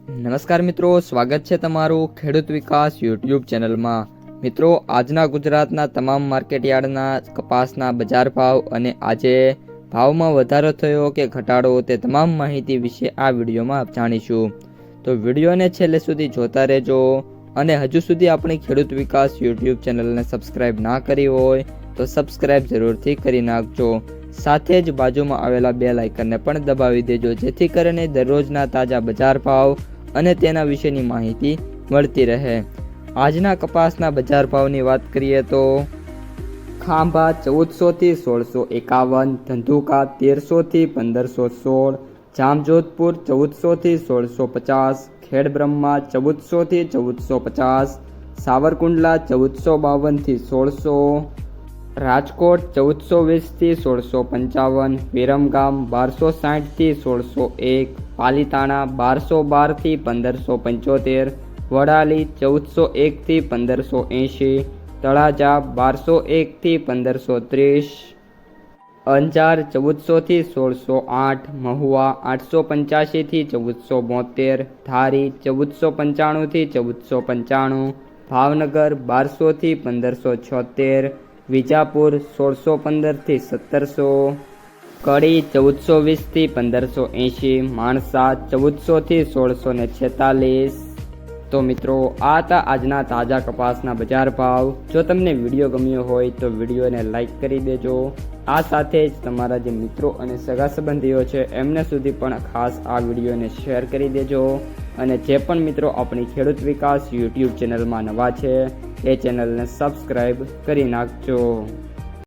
નમસ્કાર મિત્રો, સ્વાગત છે તમારું ખેડૂત વિકાસ યુટ્યુબ ચેનલમાં। મિત્રો, આજના ગુજરાતના તમામ માર્કેટયાર્ડના કપાસના બજાર ભાવ અને આજે ભાવમાં વધારો થયો કે ઘટાડો તે તમામ માહિતી વિશે આ વિડીયોમાં જાણીશું। તો વિડીયોને છેલ્લે સુધી જોતા રહેજો અને હજુ સુધી આપણી ખેડૂત વિકાસ યુટ્યુબ ચેનલને સબસ્ક્રાઈબ ના કરી હોય તો સબસ્ક્રાઈબ જરૂરથી કરી નાખજો। સાથે જ બાજુમાં આવેલા બેલ આઇકનને પણ દબાવી દેજો, જેથી કરીને દરરોજના તાજા બજાર ભાવ અને તેના વિશેની માહિતી મળતી રહે। આજના કપાસના બજાર ભાવની વાત કરીએ તો ખાંભા 1400 થી 1651, ધંધુકા 1300 થી 1516, જામજોધપુર 1400 થી 1650, ખેડબ્રહ્મા 1400 થી 1450, સાવરકુંડલા 1452 થી 1600, રાજકોટ 1420 થી 1655, વિરમગામ 1260 થી 1601, પાલીતાણા 1212 થી 1575, વડાલી 1401 થી 1580, તળાજા 1201 થી 1530, અંજાર 1400 થી 1608, મહુવા 885 થી 1472, ધારી 1495 થી 1495, ભાવનગર 1200 થી 1576, વિજાપુર 1615 થી 1700, કડી 1420 થી 1580, માણસા 1400 થી 1646। તો મિત્રો, આ હતા આજના તાજા કપાસના બજાર ભાવ। જો તમને વિડીયો ગમ્યો હોય તો વિડીયોને લાઈક કરી દેજો। આ સાથે જ તમારા જે મિત્રો અને સગા સંબંધીઓ છે એમને સુધી પણ ખાસ આ વિડીયોને શેર કરી દેજો। અને જે પણ મિત્રો આપણી ખેડૂત વિકાસ યુટ્યુબ ચેનલમાં નવા છે એ ચેનલને સબસ્ક્રાઈબ કરી નાખજો।